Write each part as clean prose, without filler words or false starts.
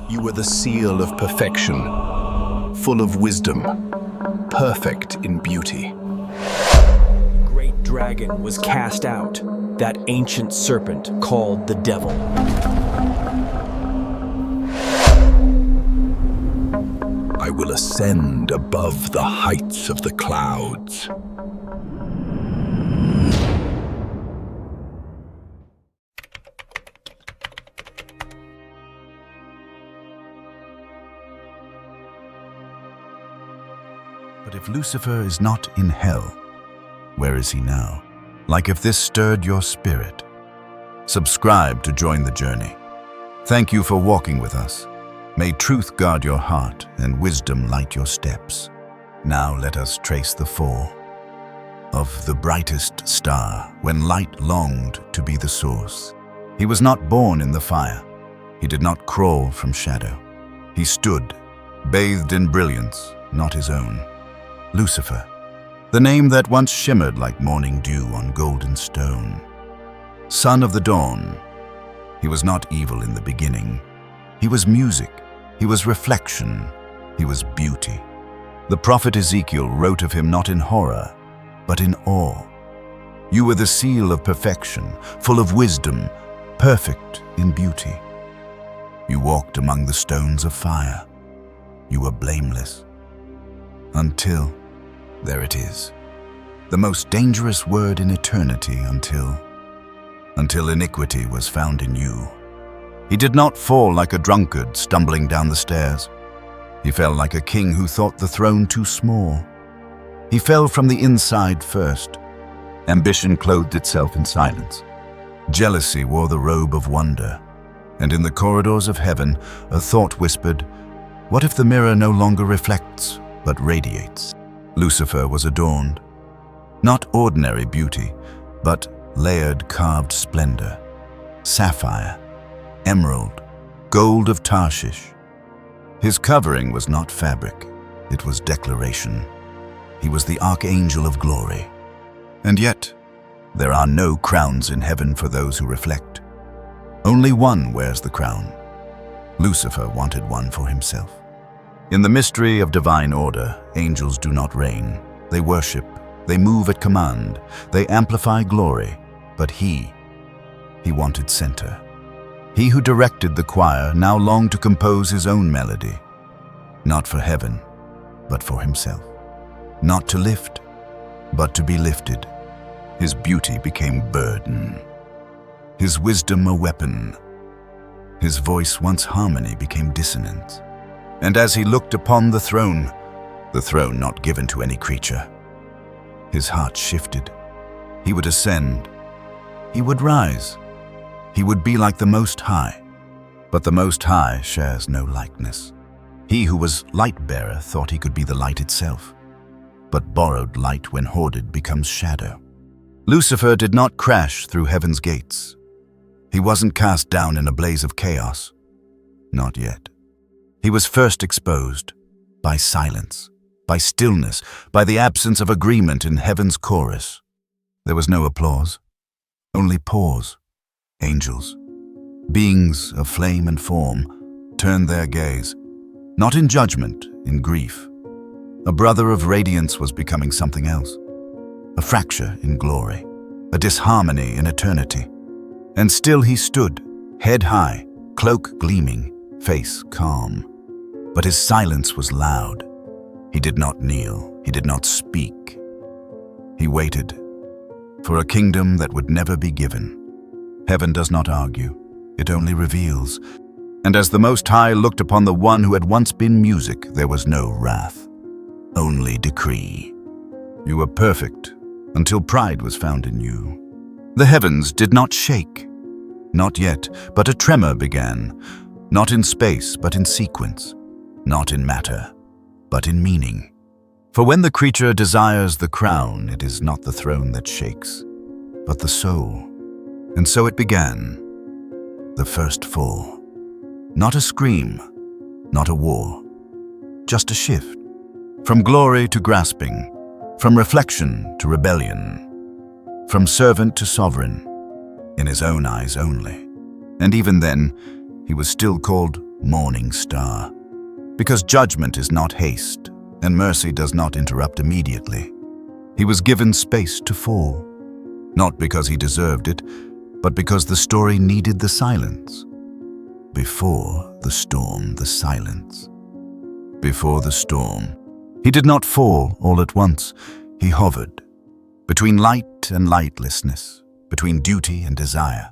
You were the seal of perfection, full of wisdom, perfect in beauty. The great dragon was cast out, that ancient serpent called the devil. I will ascend above the heights of the clouds. But if Lucifer is not in hell, where is he now? Like if this stirred your spirit, subscribe to join the journey. Thank you for walking with us. May truth guard your heart and wisdom light your steps. Now let us trace the fall of the brightest star when light longed to be the source. He was not born in the fire. He did not crawl from shadow. He stood, bathed in brilliance, not his own. Lucifer, the name that once shimmered like morning dew on golden stone. Son of the dawn, he was not evil in the beginning. He was music, he was reflection, he was beauty. The prophet Ezekiel wrote of him not in horror, but in awe. You were the seal of perfection, full of wisdom, perfect in beauty. You walked among the stones of fire. You were blameless. Until, there it is, the most dangerous word in eternity, until iniquity was found in you. He did not fall like a drunkard stumbling down the stairs. He fell like a king who thought the throne too small. He fell from the inside first. Ambition clothed itself in silence. Jealousy wore the robe of wonder. And in the corridors of heaven, a thought whispered, what if the mirror no longer reflects, but radiates? Lucifer was adorned, not ordinary beauty, but layered carved splendor, sapphire, emerald, gold of Tarshish. His covering was not fabric, it was declaration. He was the archangel of glory. And yet, there are no crowns in heaven for those who reflect. Only one wears the crown. Lucifer wanted one for himself. In the mystery of divine order, angels do not reign. They worship, they move at command, they amplify glory. But he wanted center. He who directed the choir now longed to compose his own melody. Not for heaven, but for himself. Not to lift, but to be lifted. His beauty became burden. His wisdom a weapon. His voice once harmony became dissonance. And as he looked upon the throne not given to any creature, his heart shifted. He would ascend. He would rise. He would be like the Most High. But the Most High shares no likeness. He who was light-bearer thought he could be the light itself. But borrowed light when hoarded becomes shadow. Lucifer did not crash through heaven's gates. He wasn't cast down in a blaze of chaos. Not yet. He was first exposed by silence, by stillness, by the absence of agreement in heaven's chorus. There was no applause, only pause. Angels, beings of flame and form, turned their gaze, not in judgment, in grief. A brother of radiance was becoming something else, a fracture in glory, a disharmony in eternity. And still he stood, head high, cloak gleaming, face calm. But his silence was loud. He did not kneel, he did not speak. He waited for a kingdom that would never be given. Heaven does not argue, it only reveals. And as the Most High looked upon the one who had once been music, there was no wrath, only decree. You were perfect until pride was found in you. The heavens did not shake. Not yet, but a tremor began, not in space, but in sequence, not in matter, but in meaning. For when the creature desires the crown, it is not the throne that shakes, but the soul. And so it began, the first fall. Not a scream, not a war, just a shift. From glory to grasping, from reflection to rebellion, from servant to sovereign, in his own eyes only. And even then, he was still called morning star. Because judgment is not haste, and mercy does not interrupt immediately. He was given space to fall, not because he deserved it, but because the story needed the silence. Before the storm, the silence. Before the storm. He did not fall all at once. He hovered between light and lightlessness, between duty and desire,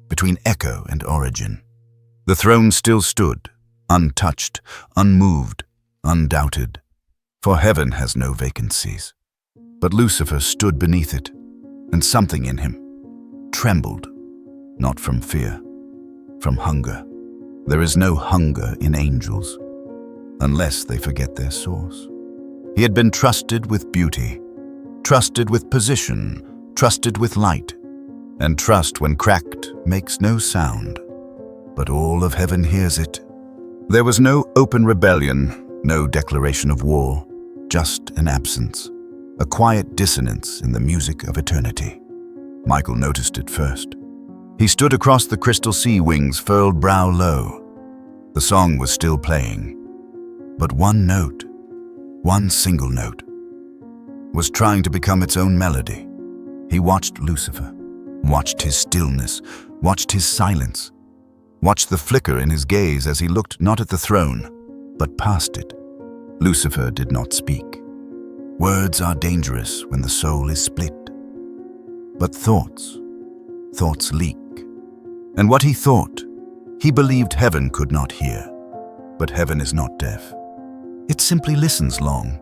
between echo and origin. The throne still stood, untouched, unmoved, undoubted, for heaven has no vacancies. But Lucifer stood beneath it, and something in him trembled, not from fear, from hunger. There is no hunger in angels, unless they forget their source. He had been trusted with beauty, trusted with position, trusted with light, and trust when cracked makes no sound, but all of heaven hears it. There was no open rebellion, no declaration of war, just an absence, a quiet dissonance in the music of eternity. Michael noticed it first. He stood across the crystal sea wings, furled brow low. The song was still playing, but one note, one single note, was trying to become its own melody. He watched Lucifer, watched his stillness, watched his silence, watched the flicker in his gaze as he looked not at the throne, but past it. Lucifer did not speak. Words are dangerous when the soul is split. But thoughts leak. And what he thought, he believed heaven could not hear. But heaven is not deaf. It simply listens long.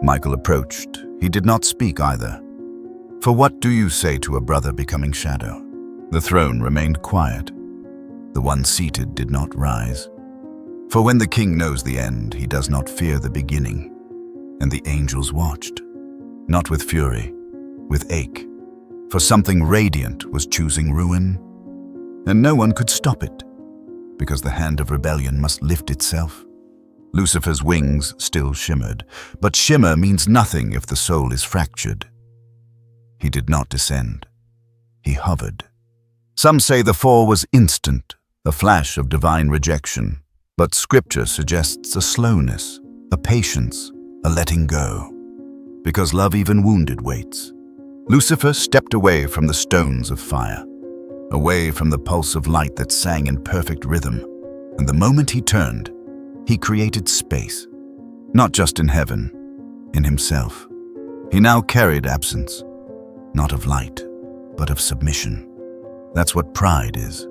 Michael approached. He did not speak either. For what do you say to a brother becoming shadow? The throne remained quiet. The one seated did not rise. For when the king knows the end, he does not fear the beginning. And the angels watched, not with fury, with ache. For something radiant was choosing ruin, and no one could stop it, because the hand of rebellion must lift itself. Lucifer's wings still shimmered, but shimmer means nothing if the soul is fractured. He did not descend. He hovered. Some say the fall was instant, a flash of divine rejection, but scripture suggests a slowness, a patience, a letting go, because love even wounded waits. Lucifer stepped away from the stones of fire, away from the pulse of light that sang in perfect rhythm, and the moment he turned, he created space, not just in heaven, in himself. He now carried absence, not of light, but of submission. That's what pride is,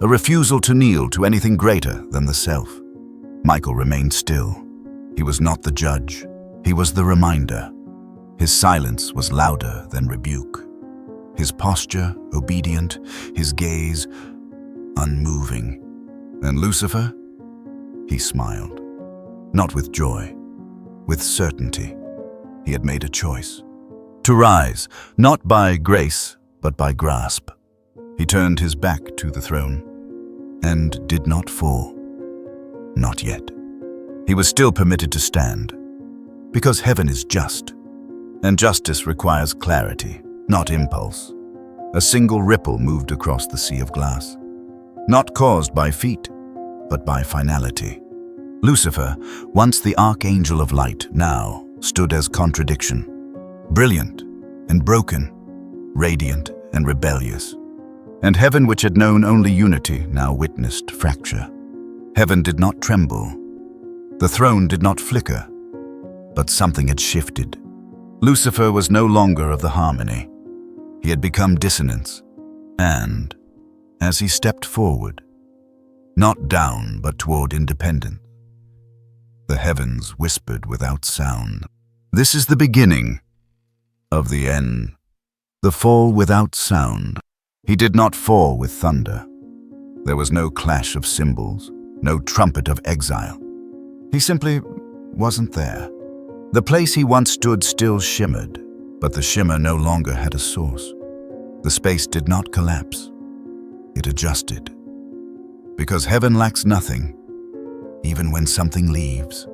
a refusal to kneel to anything greater than the self. Michael remained still. He was not the judge, he was the reminder. His silence was louder than rebuke. His posture obedient, his gaze unmoving. And Lucifer? He smiled. Not with joy, with certainty. He had made a choice. To rise, not by grace, but by grasp. He turned his back to the throne and did not fall. Not yet. He was still permitted to stand, because heaven is just. And justice requires clarity, not impulse. A single ripple moved across the sea of glass, not caused by feet, but by finality. Lucifer, once the archangel of light, now stood as contradiction, brilliant and broken, radiant and rebellious. And heaven, which had known only unity, now witnessed fracture. Heaven did not tremble. The throne did not flicker, but something had shifted. Lucifer was no longer of the harmony. He had become dissonance. And, as he stepped forward, not down but toward independence, the heavens whispered without sound. This is the beginning of the end. The fall without sound. He did not fall with thunder. There was no clash of cymbals, no trumpet of exile. He simply wasn't there. The place he once stood still shimmered, but the shimmer no longer had a source. The space did not collapse. It adjusted. Because heaven lacks nothing, even when something leaves.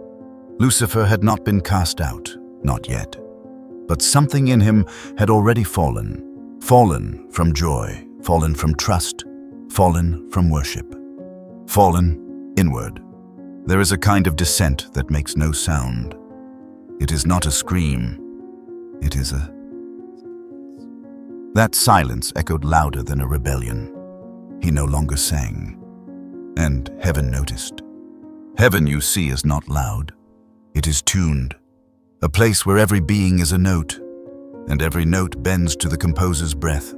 Lucifer had not been cast out, not yet. But something in him had already fallen. Fallen from joy, fallen from trust, fallen from worship. Fallen Inward, there is a kind of descent that makes no sound. It is not a scream. It is a... That silence echoed louder than a rebellion. He no longer sang. And heaven noticed. Heaven, you see, is not loud. It is tuned. A place where every being is a note, and every note bends to the composer's breath.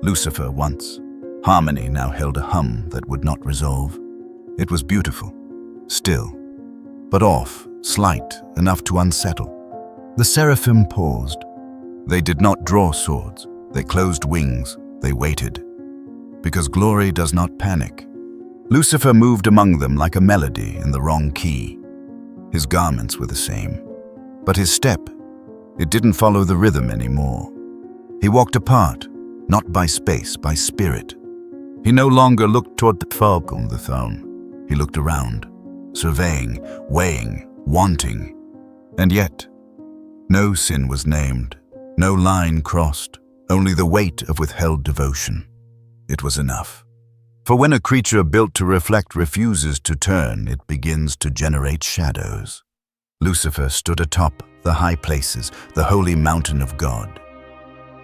Lucifer once. Harmony now held a hum that would not resolve. It was beautiful, still, but off, slight, enough to unsettle. The seraphim paused. They did not draw swords. They closed wings. They waited. Because glory does not panic. Lucifer moved among them like a melody in the wrong key. His garments were the same, but his step, it didn't follow the rhythm anymore. He walked apart, not by space, by spirit. He no longer looked toward the fog on the throne. He looked around, surveying, weighing, wanting. And yet, no sin was named, no line crossed, only the weight of withheld devotion. It was enough. For when a creature built to reflect refuses to turn, it begins to generate shadows. Lucifer stood atop the high places, the holy mountain of God.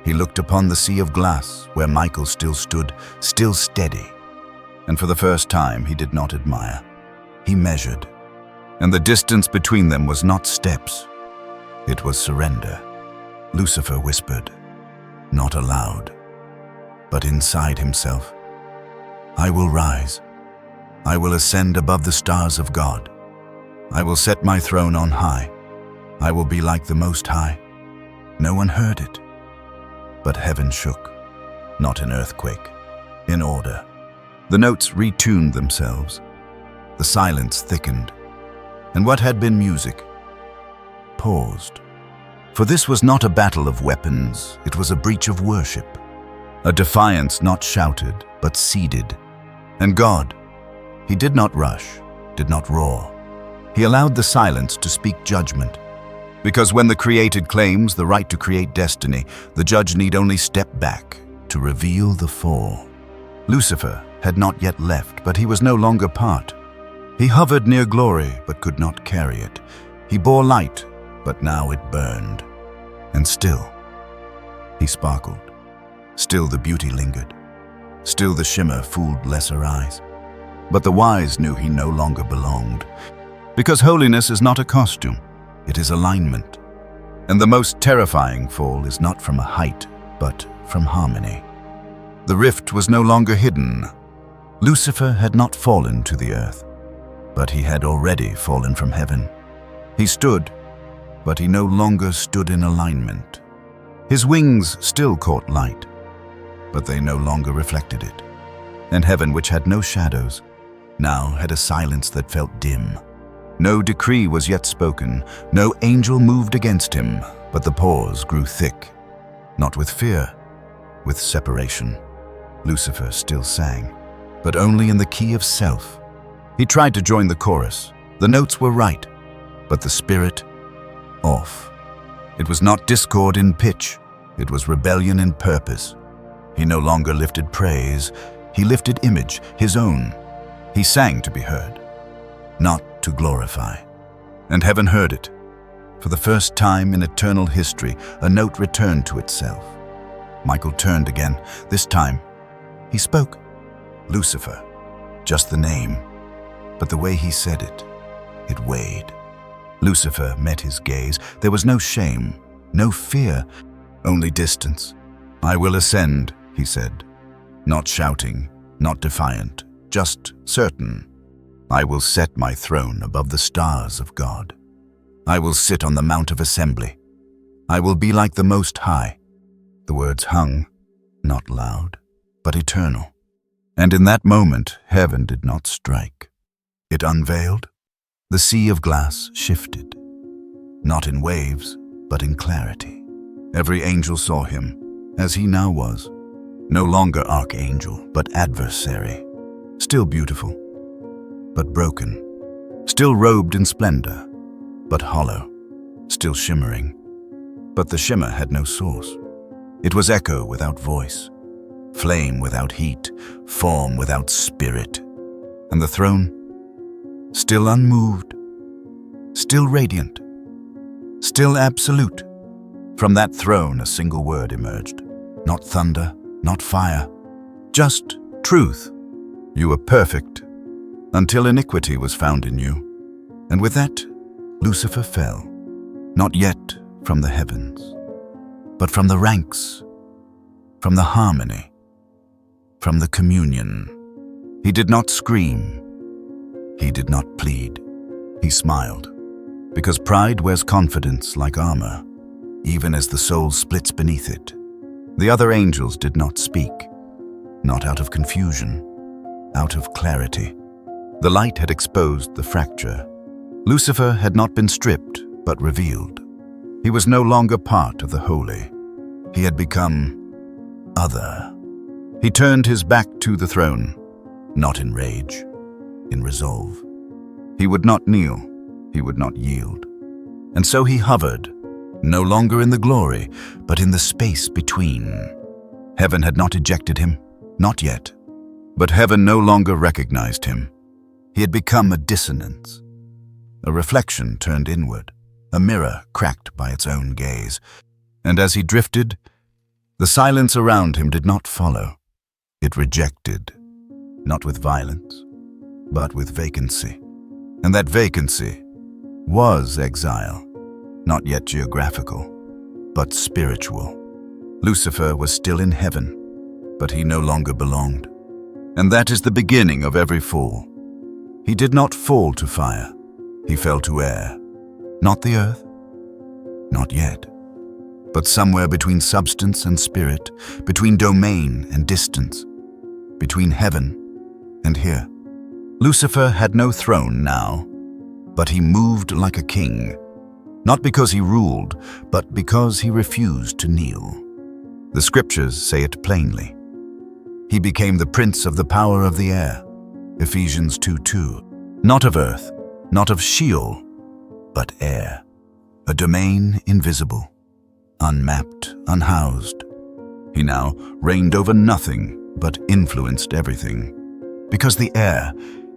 He looked upon the sea of glass, where Michael still stood, still steady. And for the first time, he did not admire. He measured. And the distance between them was not steps. It was surrender. Lucifer whispered, not aloud, but inside himself, I will rise. I will ascend above the stars of God. I will set my throne on high. I will be like the Most High. No one heard it. But heaven shook, not in earthquake, in order. The notes retuned themselves. The silence thickened. And what had been music paused. For this was not a battle of weapons, it was a breach of worship. A defiance not shouted, but seeded. And God, he did not rush, did not roar. He allowed the silence to speak judgment. Because when the created claims the right to create destiny, the judge need only step back to reveal the fall. Lucifer had not yet left, but he was no longer part. He hovered near glory, but could not carry it. He bore light, but now it burned. And still, he sparkled. Still the beauty lingered. Still the shimmer fooled lesser eyes. But the wise knew he no longer belonged. Because holiness is not a costume, it is alignment. And the most terrifying fall is not from a height, but from harmony. The rift was no longer hidden. Lucifer had not fallen to the earth, but he had already fallen from heaven. He stood, but he no longer stood in alignment. His wings still caught light, but they no longer reflected it. And heaven, which had no shadows, now had a silence that felt dim. No decree was yet spoken, no angel moved against him, but the pause grew thick, not with fear, with separation. Lucifer still sang, but only in the key of self. He tried to join the chorus. The notes were right, but the spirit, off. It was not discord in pitch, it was rebellion in purpose. He no longer lifted praise, he lifted image, his own. He sang to be heard, not to glorify. And heaven heard it. For the first time in eternal history, a note returned to itself. Michael turned again. This time, he spoke. Lucifer, just the name. But the way he said it, it weighed. Lucifer met his gaze. There was no shame, no fear, only distance. I will ascend, he said. Not shouting, not defiant, just certain. I will set my throne above the stars of God. I will sit on the Mount of Assembly. I will be like the Most High. The words hung, not loud, but eternal. And in that moment, heaven did not strike. It unveiled. The sea of glass shifted, not in waves, but in clarity. Every angel saw him, as he now was. No longer archangel, but adversary. Still beautiful, but broken. Still robed in splendor, but hollow. Still shimmering, but the shimmer had no source. It was echo without voice, flame without heat, form without spirit. And the throne, still unmoved, still radiant, still absolute. From that throne a single word emerged. Not thunder, not fire, just truth. You were perfect, until iniquity was found in you. And with that, Lucifer fell, not yet from the heavens, but from the ranks, from the harmony, from the communion. He did not scream. He did not plead. He smiled, because pride wears confidence like armor, even as the soul splits beneath it. The other angels did not speak, not out of confusion, out of clarity. The light had exposed the fracture. Lucifer had not been stripped, but revealed. He was no longer part of the holy. He had become other. He turned his back to the throne, not in rage, in resolve. He would not kneel, he would not yield. And so he hovered, no longer in the glory, but in the space between. Heaven had not ejected him, not yet. But heaven no longer recognized him. He had become a dissonance, a reflection turned inward, a mirror cracked by its own gaze. And as he drifted, the silence around him did not follow. It rejected, not with violence, but with vacancy. And that vacancy was exile, not yet geographical, but spiritual. Lucifer was still in heaven, but he no longer belonged. And that is the beginning of every fall. He did not fall to fire, he fell to air. Not the earth, not yet, but somewhere between substance and spirit, between domain and distance, between heaven and here. Lucifer had no throne now, but he moved like a king, not because he ruled, but because he refused to kneel. The scriptures say it plainly. He became the prince of the power of the air, Ephesians 2:2, not of earth, not of Sheol, but air, a domain invisible, unmapped, unhoused. He now reigned over nothing, but influenced everything, because the air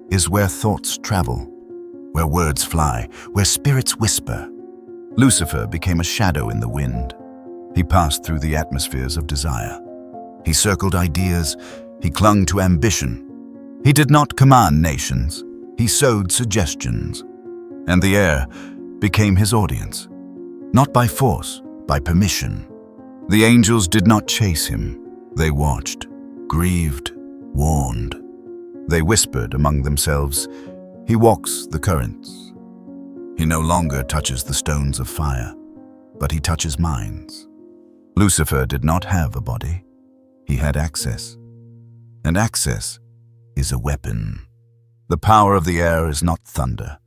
is where thoughts travel, where words fly, where spirits whisper. Lucifer became a shadow in the wind. He passed through the atmospheres of desire. He circled ideas, he clung to ambition. He did not command nations, he sowed suggestions. And the air became his audience, not by force, by permission. The angels did not chase him, they watched, grieved, warned. They whispered among themselves, he walks the currents. He no longer touches the stones of fire, but he touches minds. Lucifer did not have a body, he had access. And access is a weapon. The power of the air is not thunder.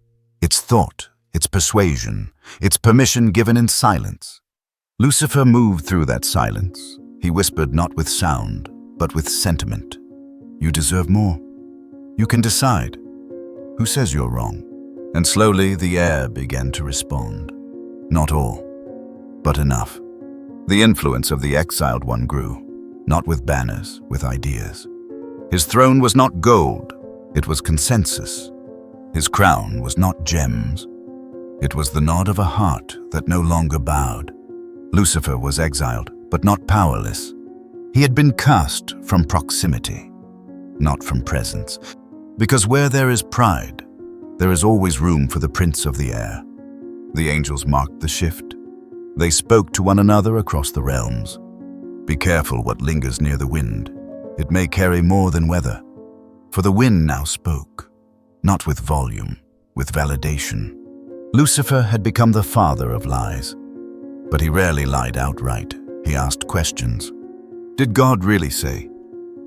It's thought, it's persuasion, it's permission given in silence. Lucifer moved through that silence. He whispered not with sound, but with sentiment. You deserve more. You can decide. Who says you're wrong? And slowly the air began to respond. Not all, but enough. The influence of the exiled one grew, not with banners, with ideas. His throne was not gold, it was consensus. His crown was not gems. It was the nod of a heart that no longer bowed. Lucifer was exiled, but not powerless. He had been cast from proximity, not from presence. Because where there is pride, there is always room for the prince of the air. The angels marked the shift. They spoke to one another across the realms. Be careful what lingers near the wind. It may carry more than weather. For the wind now spoke, not with volume, with validation. Lucifer had become the father of lies, but he rarely lied outright. He asked questions. Did God really say?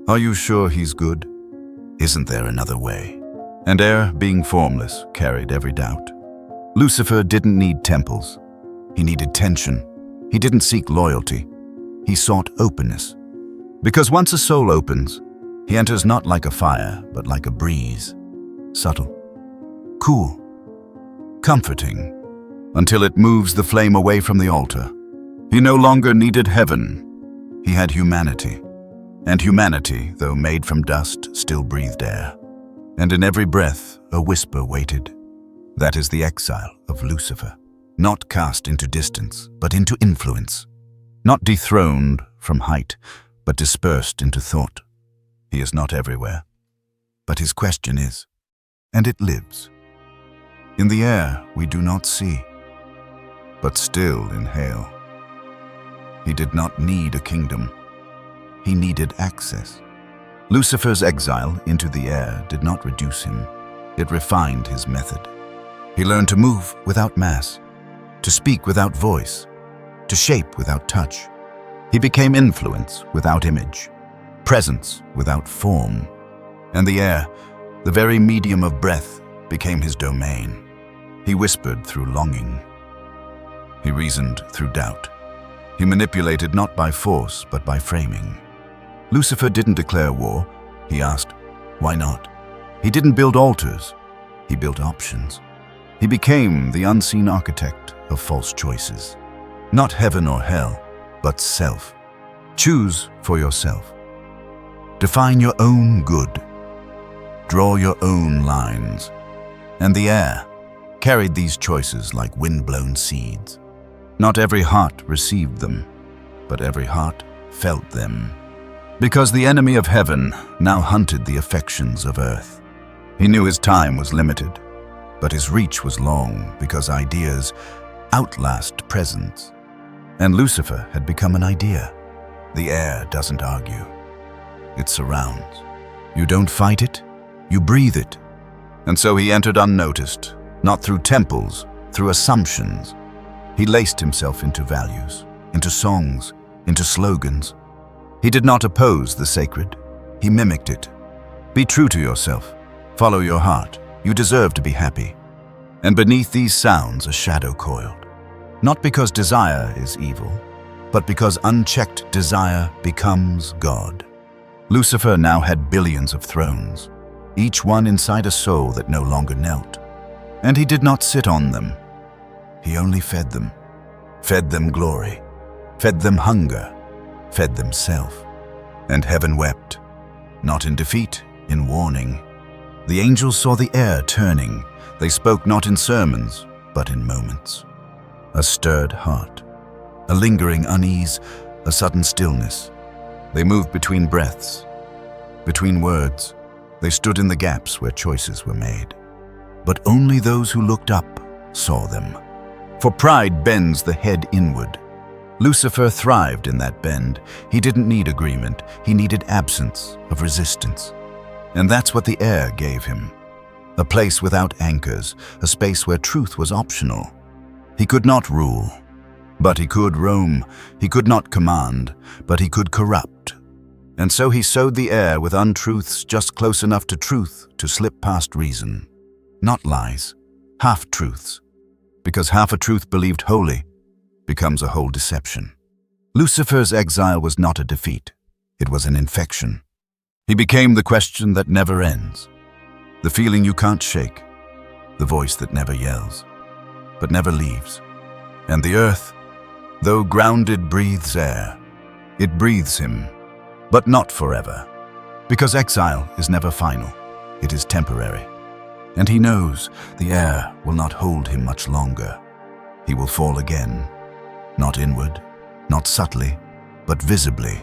Are you sure he's good? Isn't there another way? And air, being formless, carried every doubt. Lucifer didn't need temples. He needed tension. He didn't seek loyalty. He sought openness. Because once a soul opens, he enters not like a fire, but like a breeze. Subtle, cool, comforting, until it moves the flame away from the altar. He no longer needed heaven. He had humanity. And humanity, though made from dust, still breathed air. And in every breath, a whisper waited. That is the exile of Lucifer, not cast into distance, but into influence. Not dethroned from height, but dispersed into thought. He is not everywhere, but his question is, and it lives. In the air we do not see, but still inhale. He did not need a kingdom. He needed access. Lucifer's exile into the air did not reduce him. It refined his method. He learned to move without mass, to speak without voice, to shape without touch. He became influence without image, presence without form. And the air, the very medium of breath, became his domain. He whispered through longing. He reasoned through doubt. He manipulated not by force, but by framing. Lucifer didn't declare war. He asked, why not? He didn't build altars. He built options. He became the unseen architect of false choices. Not heaven or hell, but self. Choose for yourself. Define your own good. Draw your own lines. And the air carried these choices like wind-blown seeds. Not every heart received them, but every heart felt them. Because the enemy of heaven now hunted the affections of earth. He knew his time was limited, but his reach was long because ideas outlast presence. And Lucifer had become an idea. The air doesn't argue. It surrounds. You don't fight it, you breathe it. And so he entered unnoticed, not through temples, through assumptions. He laced himself into values, into songs, into slogans. He did not oppose the sacred. He mimicked it. Be true to yourself. Follow your heart. You deserve to be happy. And beneath these sounds, a shadow coiled. Not because desire is evil, but because unchecked desire becomes God. Lucifer now had billions of thrones, each one inside a soul that no longer knelt. And he did not sit on them. He only fed them glory, fed them hunger, fed them self. And heaven wept, not in defeat, in warning. The angels saw the air turning. They spoke not in sermons, but in moments. A stirred heart, a lingering unease, a sudden stillness. They moved between breaths, between words. They stood in the gaps where choices were made. But only those who looked up saw them. For pride bends the head inward. Lucifer thrived in that bend. He didn't need agreement. He needed absence of resistance. And that's what the air gave him. A place without anchors, a space where truth was optional. He could not rule, but he could roam. He could not command, but he could corrupt. And so he sowed the air with untruths just close enough to truth to slip past reason. Not lies, half-truths. Because half a truth believed wholly becomes a whole deception. Lucifer's exile was not a defeat. It was an infection. He became the question that never ends, the feeling you can't shake, the voice that never yells, but never leaves. And the earth, though grounded, breathes air. It breathes him, but not forever. Because exile is never final. It is temporary. And he knows the air will not hold him much longer. He will fall again, not inward, not subtly, but visibly.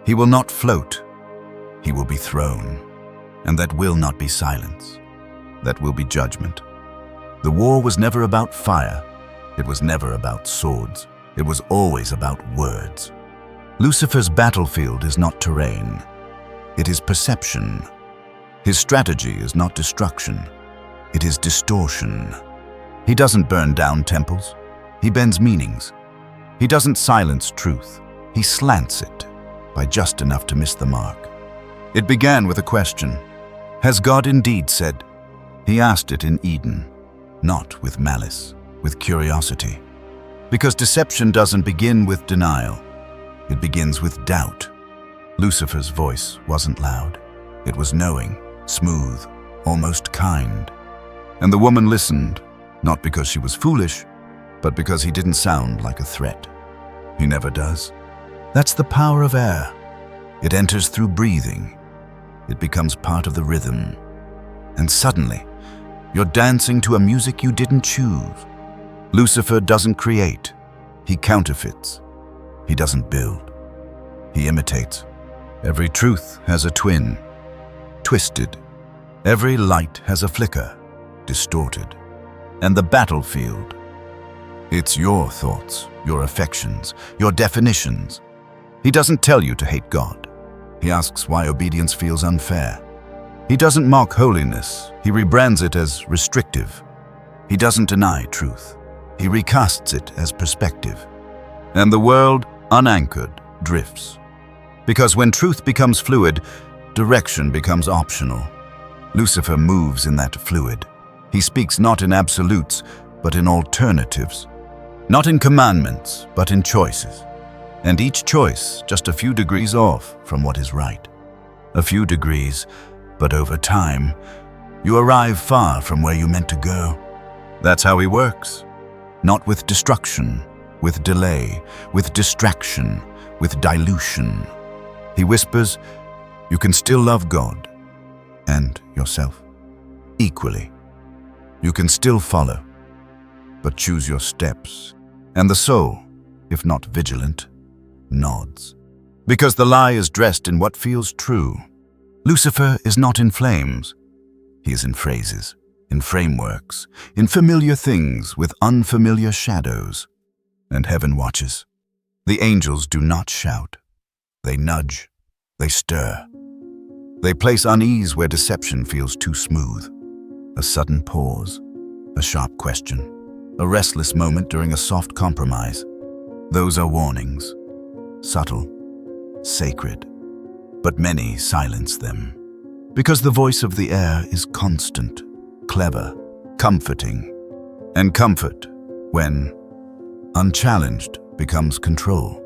He will not float. He will be thrown. And that will not be silence. That will be judgment. The war was never about fire. It was never about swords. It was always about words. Lucifer's battlefield is not terrain. It is perception. His strategy is not destruction. It is distortion. He doesn't burn down temples. He bends meanings. He doesn't silence truth. He slants it by just enough to miss the mark. It began with a question. Has God indeed said? He asked it in Eden, not with malice, with curiosity. Because deception doesn't begin with denial. It begins with doubt. Lucifer's voice wasn't loud. It was knowing, smooth, almost kind. And the woman listened, not because she was foolish, but because he didn't sound like a threat. He never does. That's the power of air. It enters through breathing. It becomes part of the rhythm. and suddenly, you're dancing to a music you didn't choose. Lucifer doesn't create, he counterfeits. He doesn't build, he imitates. Every truth has a twin, twisted. Every light has a flicker, distorted. And the battlefield, it's your thoughts, your affections, your definitions. He doesn't tell you to hate God. He asks why obedience feels unfair. He doesn't mock holiness. He rebrands it as restrictive. He doesn't deny truth. He recasts it as perspective. And the world, unanchored, drifts. Because when truth becomes fluid, direction becomes optional. Lucifer moves in that fluid. He speaks not in absolutes, but in alternatives. Not in commandments, but in choices. And each choice just a few degrees off from what is right. A few degrees, but over time, you arrive far from where you meant to go. That's how he works. Not with destruction, with delay, with distraction, with dilution. He whispers, you can still love God and yourself equally. You can still follow, but choose your steps. And the soul, if not vigilant, nods. Because the lie is dressed in what feels true. Lucifer is not in flames. He is in phrases, in frameworks, in familiar things with unfamiliar shadows. And heaven watches. The angels do not shout. They nudge. They stir. They place unease where deception feels too smooth. A sudden pause. A sharp question. A restless moment during a soft compromise. Those are warnings. Subtle. Sacred. But many silence them. Because the voice of the air is constant, clever, comforting. And comfort, when unchallenged, becomes control.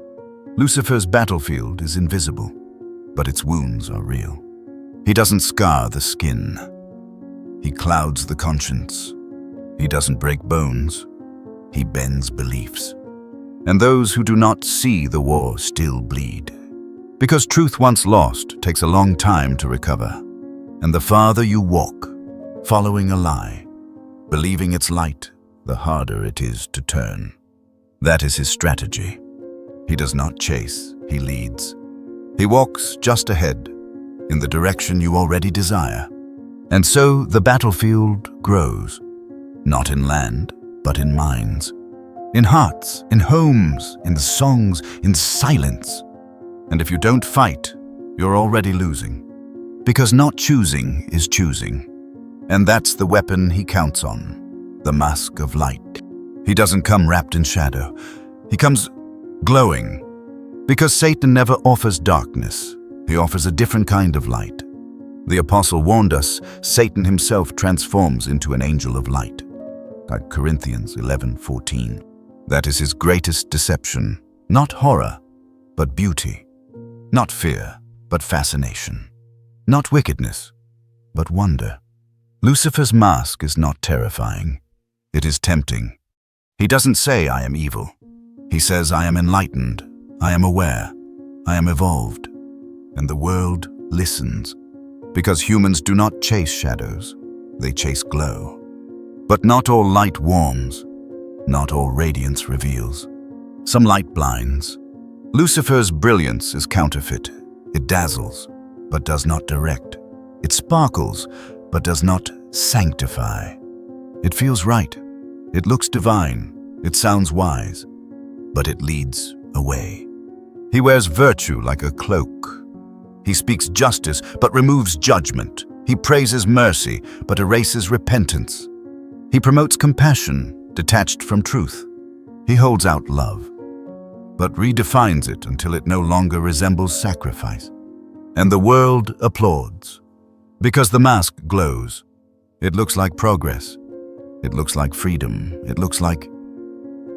Lucifer's battlefield is invisible, but its wounds are real. He doesn't scar the skin. He clouds the conscience. He doesn't break bones. He bends beliefs. And those who do not see the war still bleed. Because truth once lost takes a long time to recover. And the farther you walk, following a lie, believing it's light, the harder it is to turn. That is his strategy. He does not chase, he leads. He walks just ahead, in the direction you already desire. And so the battlefield grows, not in land, but in minds. In hearts, in homes, in songs, in silence. And if you don't fight, you're already losing. Because not choosing is choosing. And that's the weapon he counts on, the mask of light. He doesn't come wrapped in shadow. He comes glowing. Because Satan never offers darkness. He offers a different kind of light. The apostle warned us, Satan himself transforms into an angel of light. Like Corinthians 11:14. That is his greatest deception. Not horror, but beauty. Not fear, but fascination. Not wickedness, but wonder. Lucifer's mask is not terrifying. It is tempting. He doesn't say, I am evil. He says, I am enlightened. I am aware. I am evolved. And the world listens. Because humans do not chase shadows. They chase glow. But not all light warms. Not all radiance reveals. Some light blinds. Lucifer's brilliance is counterfeit. It dazzles, but does not direct. It sparkles, but does not sanctify. It feels right. It looks divine. It sounds wise. But it leads away. He wears virtue like a cloak. He speaks justice, but removes judgment. He praises mercy, but erases repentance. He promotes compassion, detached from truth. He holds out love, but redefines it until it no longer resembles sacrifice. And the world applauds. Because the mask glows. It looks like progress. It looks like freedom. It looks like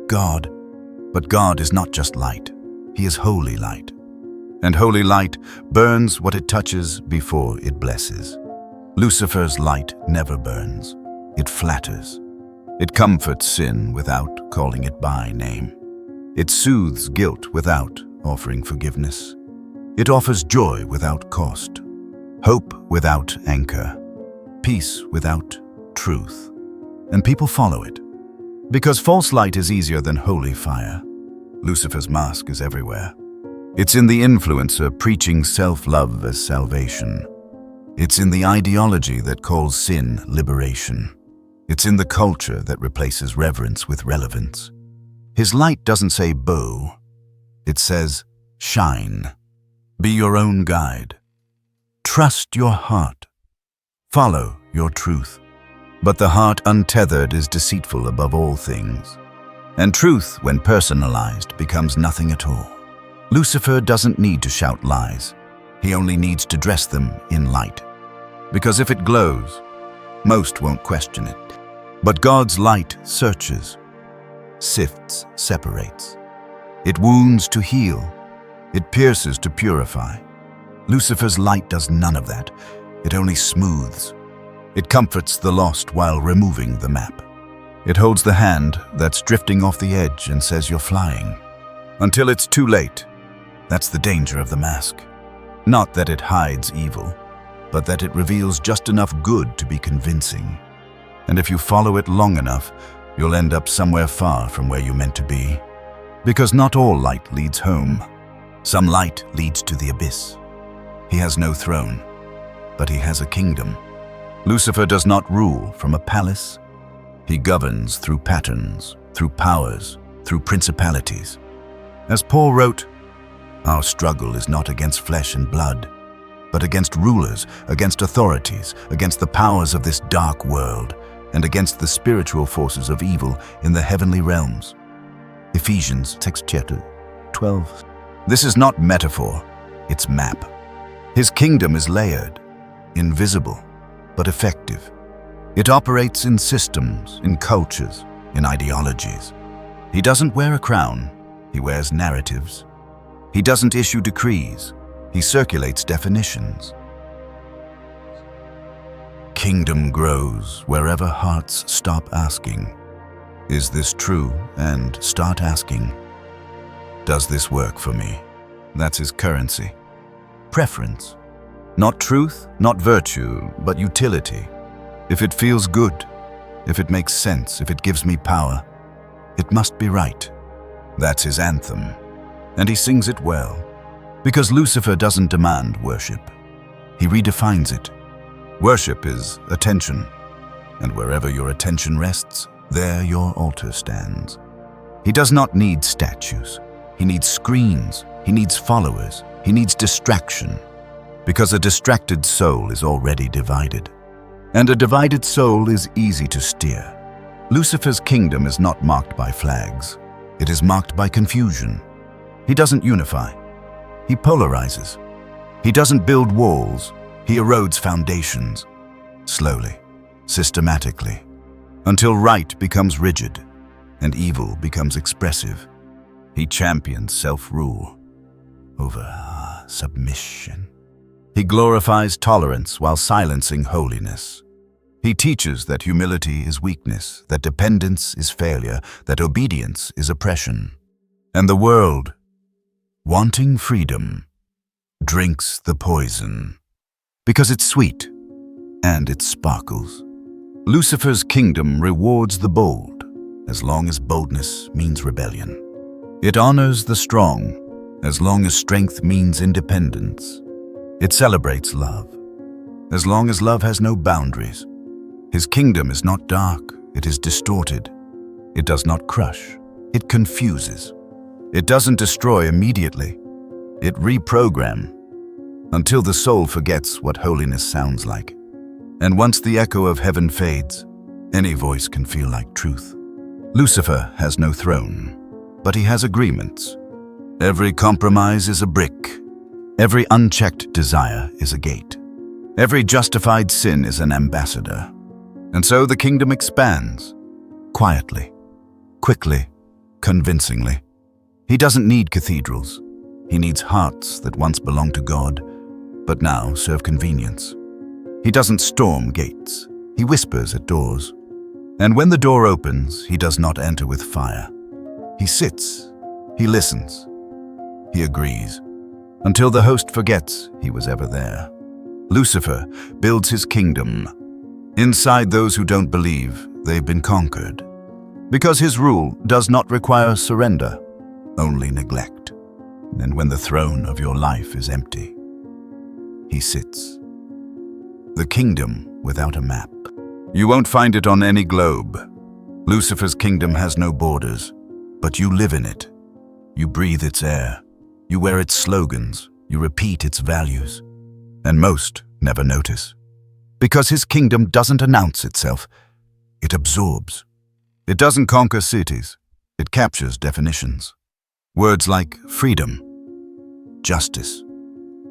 God. But God is not just light. He is holy light. And holy light burns what it touches before it blesses. Lucifer's light never burns. It flatters. It comforts sin without calling it by name. It soothes guilt without offering forgiveness. It offers joy without cost, hope without anchor. peace without truth. And people follow it. Because false light is easier than holy fire. Lucifer's mask is everywhere. It's in the influencer preaching self-love as salvation. It's in the ideology that calls sin liberation. It's in the culture that replaces reverence with relevance. His light doesn't say bow. It says shine. Be your own guide. Trust your heart. Follow your truth. But the heart untethered is deceitful above all things. And truth, when personalized, becomes nothing at all. Lucifer doesn't need to shout lies. He only needs to dress them in light. Because if it glows, most won't question it. But God's light searches, sifts, separates. It wounds to heal. It pierces to purify. Lucifer's light does none of that. It only smooths. It comforts the lost while removing the map. It holds the hand that's drifting off the edge and says you're flying. Until it's too late. That's the danger of the mask. Not that it hides evil, but that it reveals just enough good to be convincing. And if you follow it long enough, you'll end up somewhere far from where you meant to be. Because not all light leads home. Some light leads to the abyss. He has no throne, but he has a kingdom. Lucifer does not rule from a palace. He governs through patterns, through powers, through principalities. As Paul wrote, our struggle is not against flesh and blood, but against rulers, against authorities, against the powers of this dark world, and against the spiritual forces of evil in the heavenly realms. Ephesians 6:12. This is not metaphor, it's map. His kingdom is layered, invisible, but effective. It operates in systems, in cultures, in ideologies. He doesn't wear a crown, he wears narratives. He doesn't issue decrees, he circulates definitions. Kingdom grows wherever hearts stop asking, is this true? And start asking, does this work for me? That's his currency. Preference. Not truth, not virtue, but utility. If it feels good, if it makes sense, if it gives me power, it must be right. That's his anthem. And he sings it well. Because Lucifer doesn't demand worship. He redefines it. Worship is attention. And wherever your attention rests, there your altar stands. He does not need statues. He needs screens. He needs followers. He needs distraction. Because a distracted soul is already divided. And a divided soul is easy to steer. Lucifer's kingdom is not marked by flags. It is marked by confusion. He doesn't unify. He polarizes. He doesn't build walls. He erodes foundations. Slowly, systematically, until right becomes rigid and evil becomes expressive. He champions self-rule over submission. He glorifies tolerance while silencing holiness. He teaches that humility is weakness, that dependence is failure, that obedience is oppression. And the world, wanting freedom, drinks the poison because it's sweet and it sparkles. Lucifer's kingdom rewards the bold as long as boldness means rebellion. It honors the strong as long as strength means independence. It celebrates love as long as love has no boundaries. His kingdom is not dark, it is distorted. It does not crush, it confuses. It doesn't destroy immediately. It reprograms until the soul forgets what holiness sounds like. And once the echo of heaven fades, any voice can feel like truth. Lucifer has no throne, but he has agreements. Every compromise is a brick. Every unchecked desire is a gate. Every justified sin is an ambassador. And so the kingdom expands, quietly, quickly, convincingly. He doesn't need cathedrals. He needs hearts that once belonged to God, but now serve convenience. He doesn't storm gates. He whispers at doors. And when the door opens, he does not enter with fire. He sits. He listens. He agrees. Until the host forgets he was ever there. Lucifer builds his kingdom, Inside those who don't believe, they've been conquered. Because his rule does not require surrender, only neglect. And when the throne of your life is empty, he sits. The kingdom without a map. You won't find it on any globe. Lucifer's kingdom has no borders, but you live in it. You breathe its air. You wear its slogans. You repeat its values. And most never notice. Because his kingdom doesn't announce itself. It absorbs. It doesn't conquer cities. It captures definitions. Words like freedom, justice,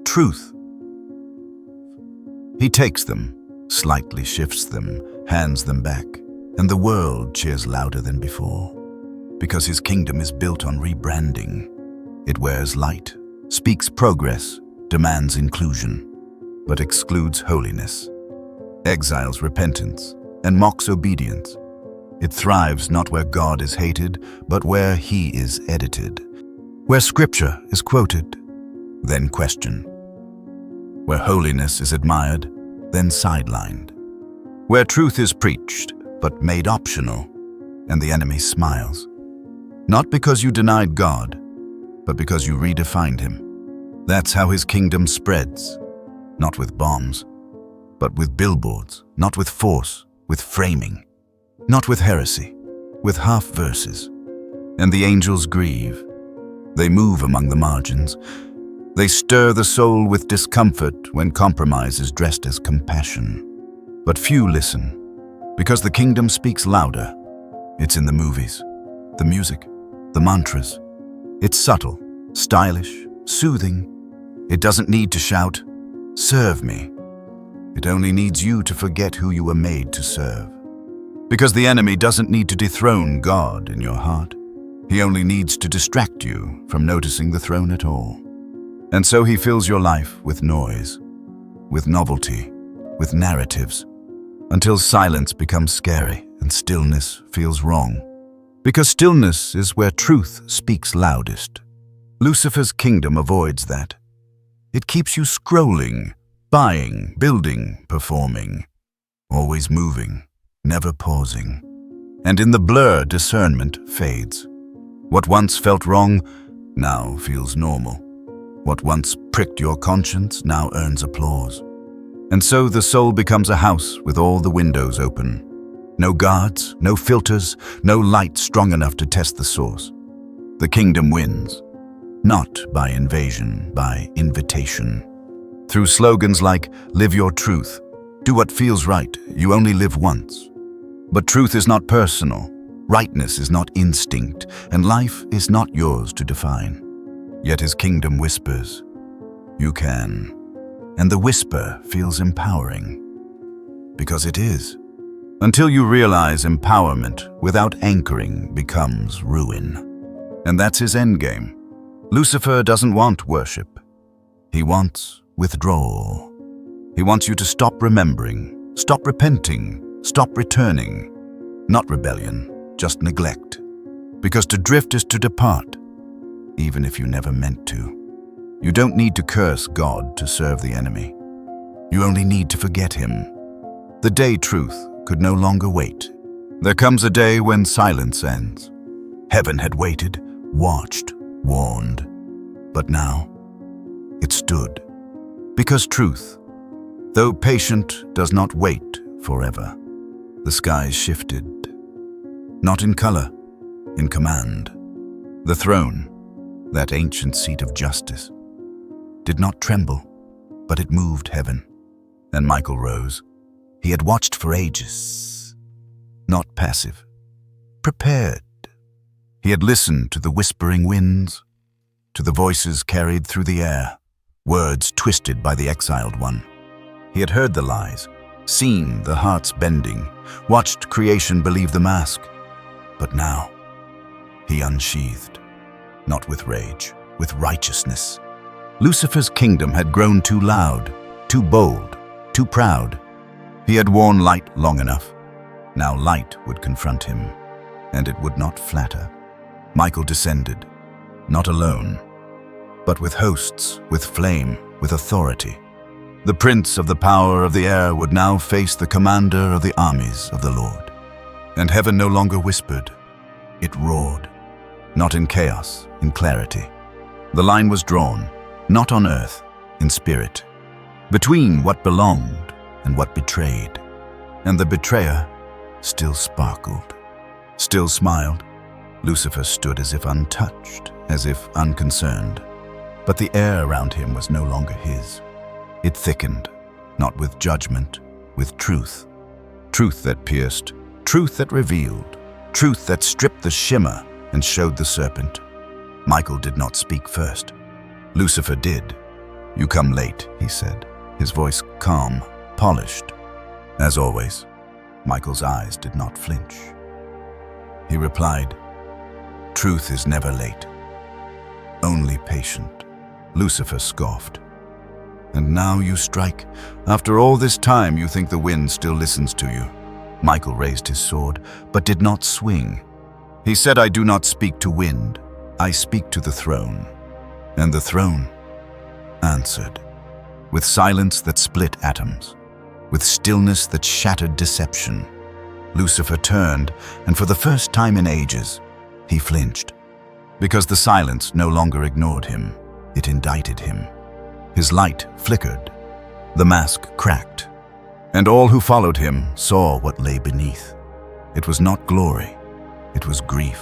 truth. He takes them, slightly shifts them, hands them back, and the world cheers louder than before. Because his kingdom is built on rebranding. It wears light, speaks progress, demands inclusion, but excludes holiness, exiles repentance, and mocks obedience. It thrives not where God is hated, but where he is edited. Where scripture is quoted, then questioned. Where holiness is admired, then sidelined. Where truth is preached, but made optional, and the enemy smiles. Not because you denied God, but because you redefined him. That's how his kingdom spreads, not with bombs, but with billboards, not with force, with framing. Not with heresy, with half verses. And the angels grieve. They move among the margins. They stir the soul with discomfort when compromise is dressed as compassion. But few listen, because the kingdom speaks louder. It's in the movies, the music, the mantras. It's subtle, stylish, soothing. It doesn't need to shout, "Serve me." It only needs you to forget who you were made to serve. Because the enemy doesn't need to dethrone God in your heart. He only needs to distract you from noticing the throne at all. And so he fills your life with noise, with novelty, with narratives, until silence becomes scary and stillness feels wrong. Because stillness is where truth speaks loudest. Lucifer's kingdom avoids that. It keeps you scrolling, buying, building, performing, always moving, never pausing. And in the blur, discernment fades. What once felt wrong now feels normal. What once pricked your conscience now earns applause. And so the soul becomes a house with all the windows open. No guards, no filters, no light strong enough to test the source. The kingdom wins, not by invasion, by invitation. Through slogans like, "Live your truth," "Do what feels right, you only live once." But truth is not personal, rightness is not instinct, and life is not yours to define. Yet his kingdom whispers, "You can." And the whisper feels empowering. Because it is. Until you realize empowerment without anchoring becomes ruin. And that's his endgame. Lucifer doesn't want worship. He wants withdrawal. He wants you to stop remembering, stop repenting, stop returning. Not rebellion, just neglect. Because to drift is to depart, even if you never meant to. You don't need to curse God to serve the enemy. You only need to forget him. The day truth could no longer wait. There comes a day when silence ends. Heaven had waited, watched, warned. But now, it stood. Because truth, though patient, does not wait forever. The skies shifted. Not in color, in command. The throne, that ancient seat of justice, did not tremble, but it moved heaven. And Michael rose. He had watched for ages. Not passive, prepared. He had listened to the whispering winds, to the voices carried through the air, words twisted by the exiled one. He had heard the lies, seen the hearts bending, watched creation believe the mask. But now, he unsheathed, not with rage, with righteousness. Lucifer's kingdom had grown too loud, too bold, too proud. He had worn light long enough. Now light would confront him, and it would not flatter. Michael descended, not alone, but with hosts, with flame, with authority. The prince of the power of the air would now face the commander of the armies of the Lord. And heaven no longer whispered, it roared, not in chaos, in clarity. The line was drawn, not on earth, in spirit, between what belonged and what betrayed. And the betrayer still sparkled, still smiled. Lucifer stood as if untouched, as if unconcerned. But the air around him was no longer his. It thickened, not with judgment, with truth. Truth that pierced, truth that revealed, truth that stripped the shimmer and showed the serpent. Michael did not speak first. Lucifer did. "You come late," he said, his voice calm, polished. As always, Michael's eyes did not flinch. He replied, "Truth is never late, only patient." Lucifer scoffed. "And now you strike. After all this time, you think the wind still listens to you." Michael raised his sword, but did not swing. He said, "I do not speak to wind. I speak to the throne." And the throne answered, with silence that split atoms, with stillness that shattered deception. Lucifer turned, and for the first time in ages, he flinched. Because the silence no longer ignored him, it indicted him. His light flickered, the mask cracked, and all who followed him saw what lay beneath. It was not glory, it was grief.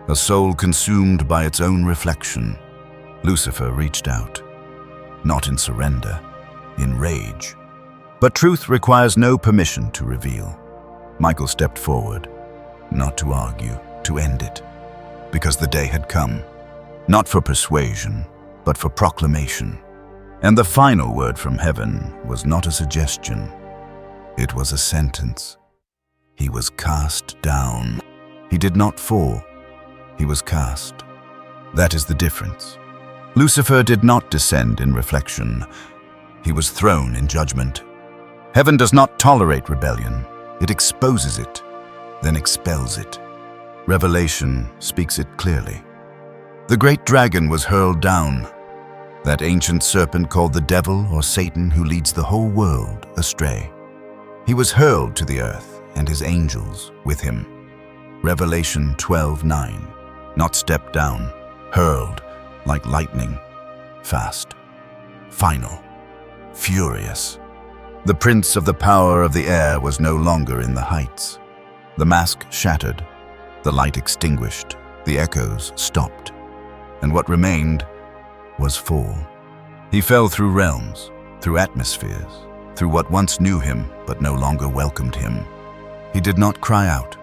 A soul consumed by its own reflection. Lucifer reached out, not in surrender, in rage. But truth requires no permission to reveal. Michael stepped forward, not to argue, to end it, because the day had come, not for persuasion, but for proclamation. And the final word from heaven was not a suggestion. It was a sentence. He was cast down. He did not fall. He was cast. That is the difference. Lucifer did not descend in reflection. He was thrown in judgment. Heaven does not tolerate rebellion. It exposes it, then expels it. Revelation speaks it clearly. The great dragon was hurled down, that ancient serpent called the devil or Satan who leads the whole world astray. He was hurled to the earth and his angels with him. Revelation 12:9. Not stepped down, hurled like lightning, fast, final, furious. The prince of the power of the air was no longer in the heights. The mask shattered, the light extinguished, the echoes stopped, and what remained was fall. He fell through realms, through atmospheres, through what once knew him but no longer welcomed him. He did not cry out.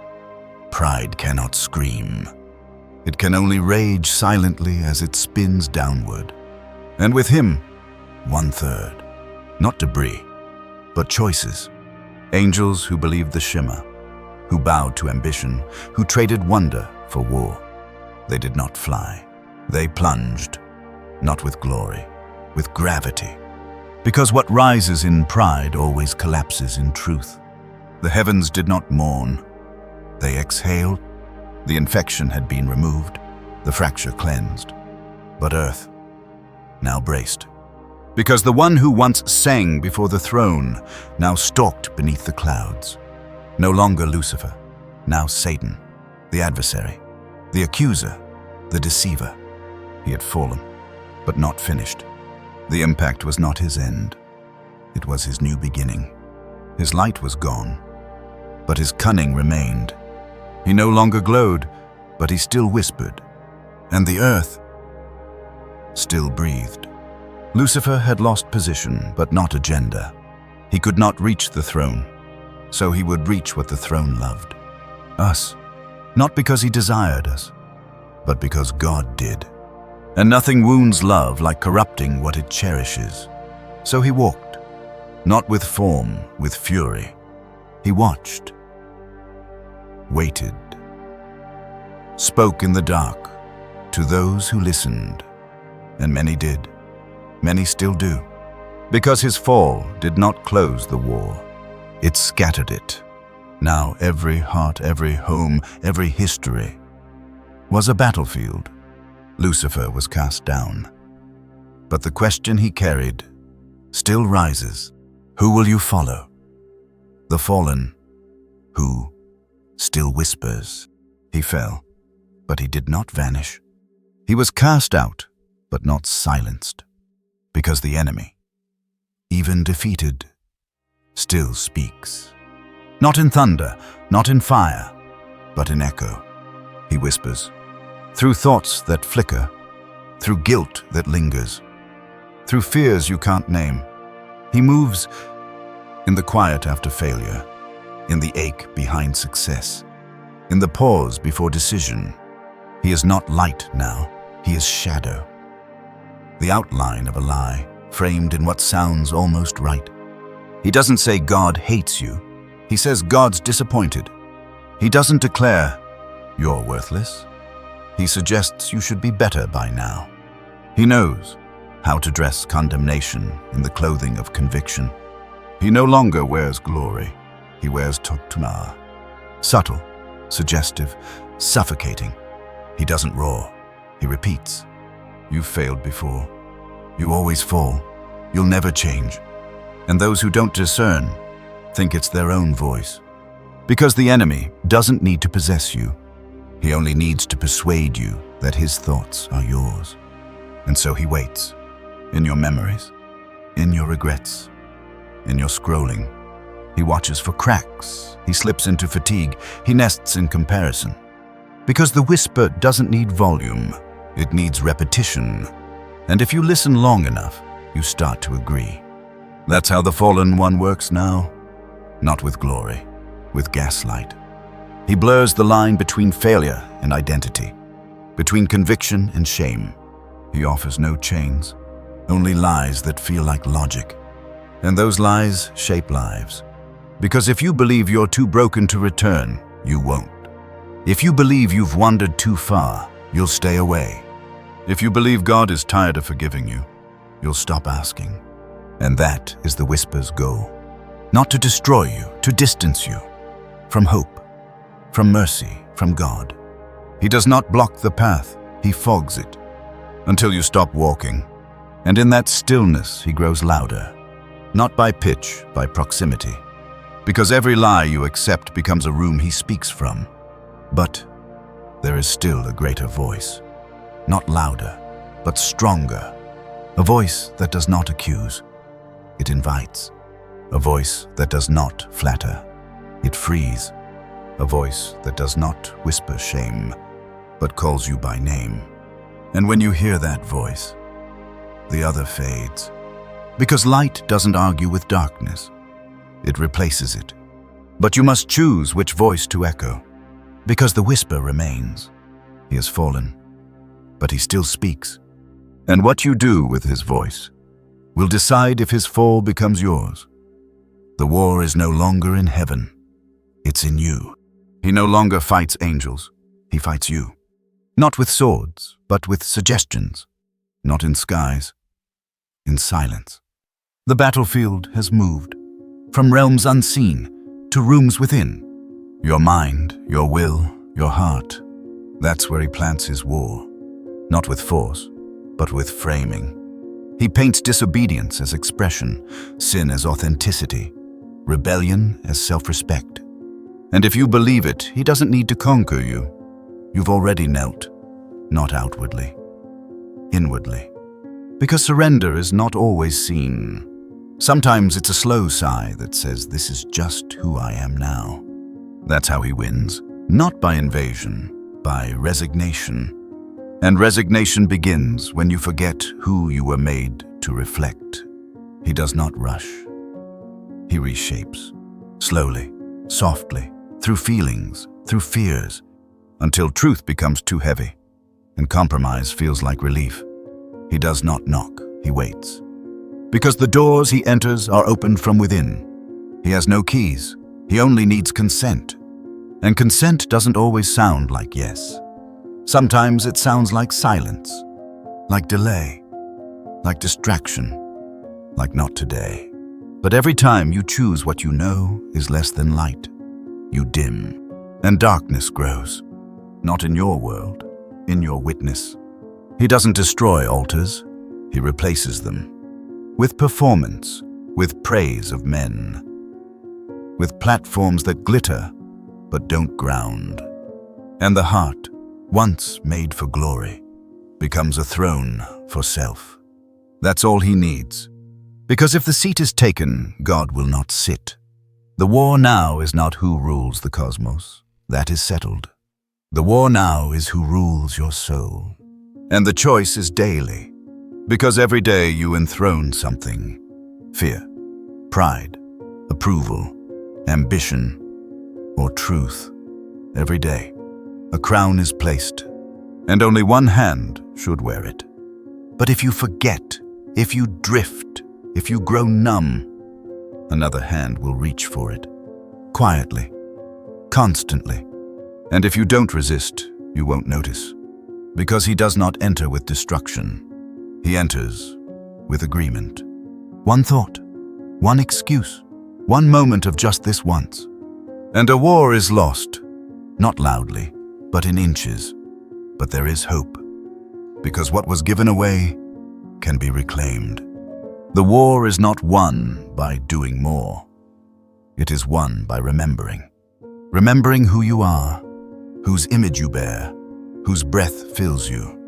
Pride cannot scream. It can only rage silently as it spins downward. And with him, 1/3, not debris, but choices. Angels who believed the shimmer, who bowed to ambition, who traded wonder for war. They did not fly. They plunged, not with glory, with gravity. Because what rises in pride always collapses in truth. The heavens did not mourn. They exhaled. The infection had been removed, the fracture cleansed. But earth now braced. Because the one who once sang before the throne now stalked beneath the clouds. No longer Lucifer, now Satan, the adversary, the accuser, the deceiver. He had fallen, but not finished. The impact was not his end. It was his new beginning. His light was gone, but his cunning remained. He no longer glowed, but he still whispered, and the earth still breathed. Lucifer had lost position, but not agenda. He could not reach the throne, so he would reach what the throne loved. Us. Not because he desired us, but because God did. And nothing wounds love like corrupting what it cherishes. So he walked, not with form, with fury. He watched, waited, spoke in the dark to those who listened, and many did. Many still do, because his fall did not close the war. It scattered it. Now every heart, every home, every history was a battlefield. Lucifer was cast down, but the question he carried still rises. Who will you follow? The fallen, who still whispers. He fell, but he did not vanish. He was cast out, but not silenced, because the enemy, even defeated, still speaks. Not in thunder, not in fire, but in echo. He whispers, through thoughts that flicker, through guilt that lingers, through fears you can't name. He moves in the quiet after failure, in the ache behind success, in the pause before decision. He is not light now, he is shadow. The outline of a lie, framed in what sounds almost right. He doesn't say God hates you, he says God's disappointed. He doesn't declare, you're worthless. He suggests you should be better by now. He knows how to dress condemnation in the clothing of conviction. He no longer wears glory, he wears toktumah. Subtle, suggestive, suffocating. He doesn't roar, he repeats. You've failed before. You always fall. You'll never change. And those who don't discern think it's their own voice. Because the enemy doesn't need to possess you. He only needs to persuade you that his thoughts are yours. And so he waits, in your memories, in your regrets, in your scrolling. He watches for cracks, he slips into fatigue, he nests in comparison. Because the whisper doesn't need volume, it needs repetition. And if you listen long enough, you start to agree. That's how the fallen one works now. Not with glory, with gaslight. He blurs the line between failure and identity, between conviction and shame. He offers no chains, only lies that feel like logic. And those lies shape lives. Because if you believe you're too broken to return, you won't. If you believe you've wandered too far, you'll stay away. If you believe God is tired of forgiving you, you'll stop asking. And that is the whisper's goal. Not to destroy you, to distance you from hope, from mercy, from God. He does not block the path, he fogs it, until you stop walking. And in that stillness, he grows louder, not by pitch, by proximity. Because every lie you accept becomes a room he speaks from. But there is still a greater voice, not louder, but stronger. A voice that does not accuse, it invites. A voice that does not flatter, it frees. A voice that does not whisper shame, but calls you by name. And when you hear that voice, the other fades. Because light doesn't argue with darkness, it replaces it. But you must choose which voice to echo, because the whisper remains. He has fallen, but he still speaks. And what you do with his voice will decide if his fall becomes yours. The war is no longer in heaven, it's in you. He no longer fights angels, he fights you. Not with swords, but with suggestions. Not in skies, in silence. The battlefield has moved, from realms unseen to rooms within. Your mind, your will, your heart, that's where he plants his war. Not with force, but with framing. He paints disobedience as expression, sin as authenticity, rebellion as self-respect. And if you believe it, he doesn't need to conquer you. You've already knelt, not outwardly, inwardly. Because surrender is not always seen. Sometimes it's a slow sigh that says, this is just who I am now. That's how he wins, not by invasion, by resignation. And resignation begins when you forget who you were made to reflect. He does not rush. He reshapes, slowly, softly, through feelings, through fears, until truth becomes too heavy and compromise feels like relief. He does not knock, he waits. Because the doors he enters are opened from within. He has no keys, he only needs consent. And consent doesn't always sound like yes. Sometimes it sounds like silence, like delay, like distraction, like not today. But every time you choose what you know is less than light, you dim, and darkness grows. Not in your world, in your witness. He doesn't destroy altars, he replaces them. with performance, with praise of men, with platforms that glitter but don't ground. And the heart, once made for glory, becomes a throne for self. That's all he needs. Because if the seat is taken, God will not sit. The war now is not who rules the cosmos. That is settled. The war now is who rules your soul. And the choice is daily. Because every day you enthrone something. Fear, pride, approval, ambition, or truth. Every day, a crown is placed, and only one hand should wear it. But if you forget, if you drift, if you grow numb, another hand will reach for it, quietly, constantly. And if you don't resist, you won't notice. Because he does not enter with destruction. He enters with agreement. One thought, one excuse, one moment of just this once. And a war is lost, not loudly, but in inches. But there is hope, because what was given away can be reclaimed. The war is not won by doing more. It is won by remembering. Remembering who you are, whose image you bear, whose breath fills you.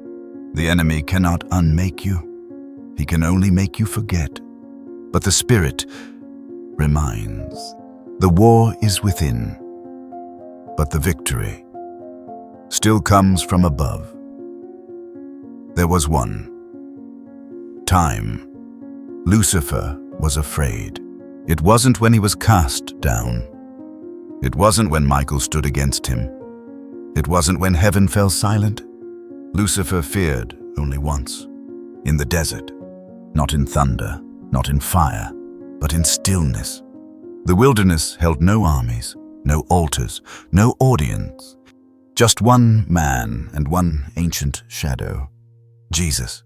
The enemy cannot unmake you. He can only make you forget. But the Spirit reminds. The war is within, but the victory still comes from above. There was one time Lucifer was afraid. It wasn't when he was cast down. It wasn't when Michael stood against him. It wasn't when heaven fell silent. Lucifer feared only once, in the desert, not in thunder, not in fire, but in stillness. The wilderness held no armies, no altars, no audience, just one man and one ancient shadow, Jesus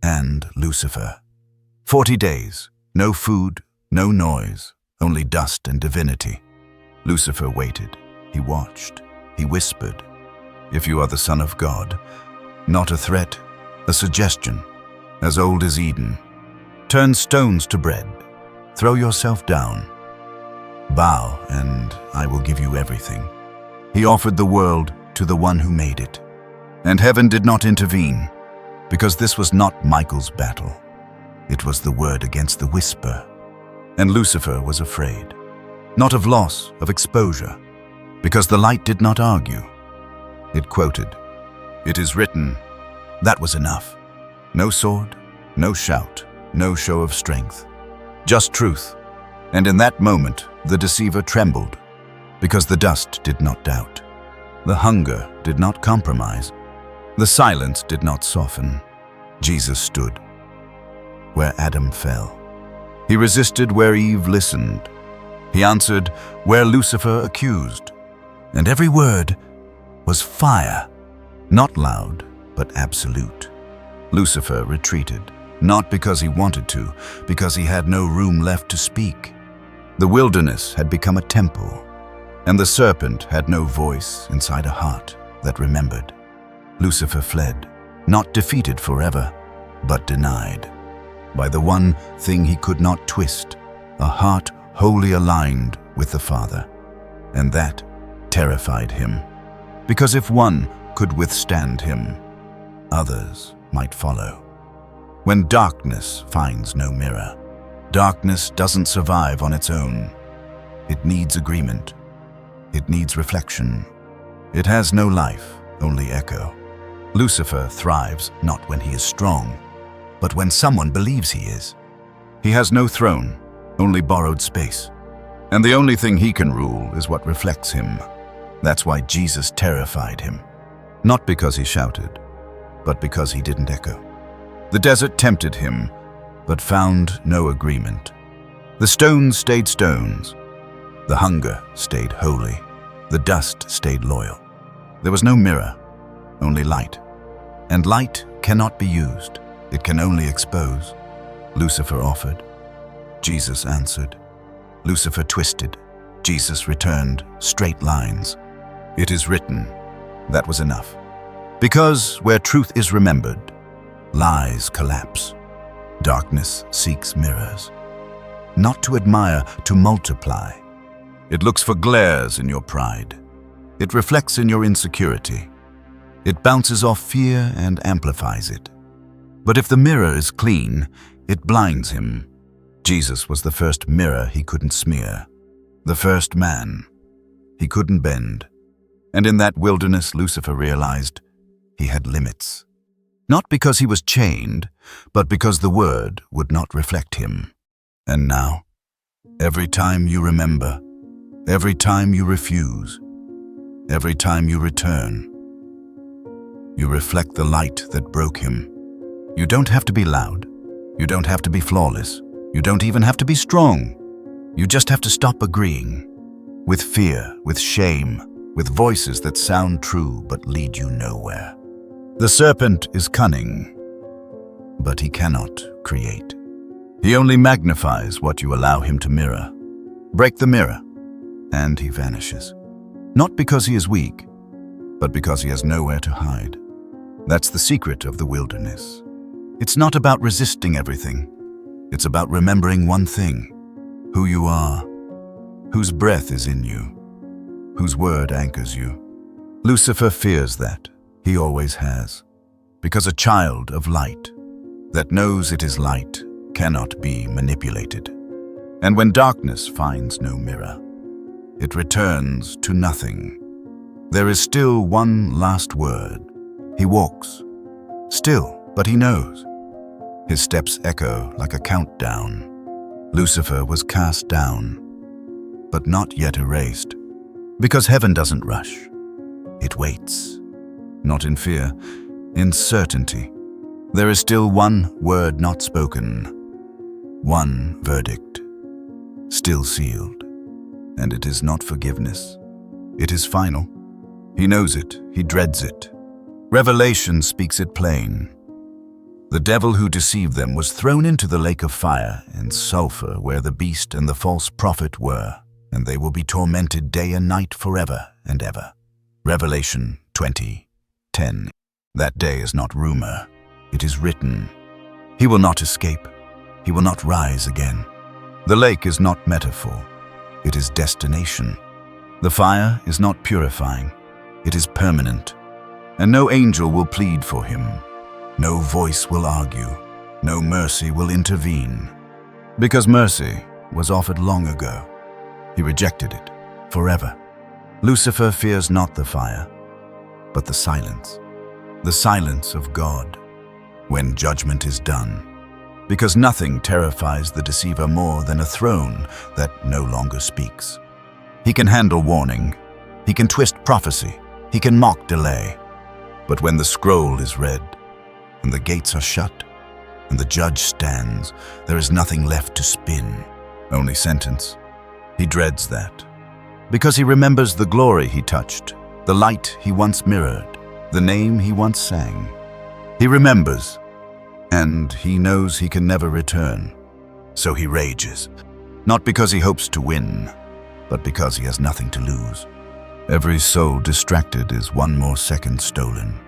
and Lucifer. 40 days, no food, no noise, only dust and divinity. Lucifer waited, he watched, he whispered, "If you are the Son of God," not a threat, a suggestion, as old as Eden. Turn stones to bread, throw yourself down. Bow, and I will give you everything. He offered the world to the one who made it. And heaven did not intervene, because this was not Michael's battle. It was the word against the whisper. And Lucifer was afraid, not of loss, of exposure, because the light did not argue. It quoted, "It is written." That was enough. No sword, no shout, no show of strength, just truth. And in that moment, the deceiver trembled, because the dust did not doubt. The hunger did not compromise. The silence did not soften. Jesus stood where Adam fell. He resisted where Eve listened. He answered where Lucifer accused. And every word was fire, not loud, but absolute. Lucifer retreated, not because he wanted to, because he had no room left to speak. The wilderness had become a temple, and the serpent had no voice inside a heart that remembered. Lucifer fled, not defeated forever, but denied, by the one thing he could not twist, a heart wholly aligned with the Father. And that terrified him, because if one could withstand him, others might follow. When darkness finds no mirror, darkness doesn't survive on its own. It needs agreement. It needs reflection. It has no life, only echo. Lucifer thrives not when he is strong, but when someone believes he is. He has no throne, only borrowed space. And the only thing he can rule is what reflects him. That's why Jesus terrified him. Not because he shouted, but because he didn't echo. The desert tempted him, but found no agreement. The stones stayed stones. The hunger stayed holy. The dust stayed loyal. There was no mirror, only light. And light cannot be used. It can only expose. Lucifer offered. Jesus answered. Lucifer twisted. Jesus returned straight lines. It is written. That was enough. Because where truth is remembered, lies collapse. Darkness seeks mirrors. Not to admire, to multiply. It looks for glares in your pride. It reflects in your insecurity. It bounces off fear and amplifies it. But if the mirror is clean, it blinds him. Jesus was the first mirror he couldn't smear. The first man he couldn't bend. And in that wilderness, Lucifer realized he had limits. Not because he was chained, but because the word would not reflect him. And now, every time you remember, every time you refuse, every time you return, you reflect the light that broke him. You don't have to be loud. You don't have to be flawless. You don't even have to be strong. You just have to stop agreeing with fear, with shame, with voices that sound true but lead you nowhere. The serpent is cunning, but he cannot create. He only magnifies what you allow him to mirror. Break the mirror, and he vanishes. Not because he is weak, but because he has nowhere to hide. That's the secret of the wilderness. It's not about resisting everything. It's about remembering one thing: who you are, whose breath is in you, whose word anchors you. Lucifer fears that. He always has. Because a child of light that knows it is light cannot be manipulated. And when darkness finds no mirror, it returns to nothing. There is still one last word. He walks, still, but he knows. His steps echo like a countdown. Lucifer was cast down, but not yet erased. Because heaven doesn't rush. It waits. Not in fear, in certainty. There is still one word not spoken. One verdict, still sealed. And it is not forgiveness. It is final. He knows it. He dreads it. Revelation speaks it plain. The devil who deceived them was thrown into the lake of fire and sulfur where the beast and the false prophet were, and they will be tormented day and night forever and ever. Revelation 20:10. That day is not rumor. It is written. He will not escape. He will not rise again. The lake is not metaphor. It is destination. The fire is not purifying. It is permanent. And no angel will plead for him. No voice will argue. No mercy will intervene. Because mercy was offered long ago. He rejected it forever. Lucifer fears not the fire, but the silence of God when judgment is done. Because nothing terrifies the deceiver more than a throne that no longer speaks. He can handle warning. He can twist prophecy. He can mock delay. But when the scroll is read, and the gates are shut, and the judge stands, there is nothing left to spin, only sentence. He dreads that, because he remembers the glory he touched, the light he once mirrored, the name he once sang. He remembers, and he knows he can never return. So he rages, not because he hopes to win, but because he has nothing to lose. Every soul distracted is one more second stolen.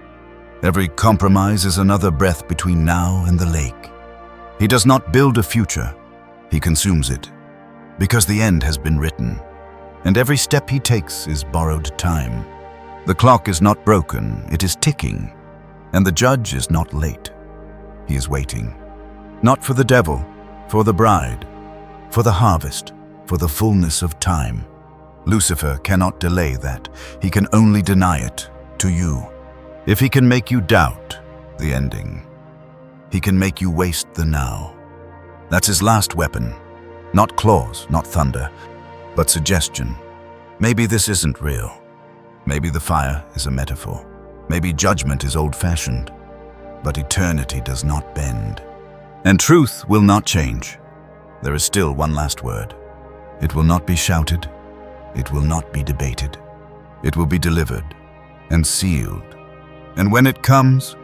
Every compromise is another breath between now and the lake. He does not build a future, he consumes it, because the end has been written, and every step he takes is borrowed time. The clock is not broken, it is ticking, and the judge is not late. He is waiting, not for the devil, for the bride, for the harvest, for the fullness of time. Lucifer cannot delay that, he can only deny it to you. If he can make you doubt the ending, he can make you waste the now. That's his last weapon. Not claws, not thunder, but suggestion. Maybe this isn't real. Maybe the fire is a metaphor. Maybe judgment is old-fashioned. But eternity does not bend. And truth will not change. There is still one last word. It will not be shouted. It will not be debated. It will be delivered and sealed. And when it comes,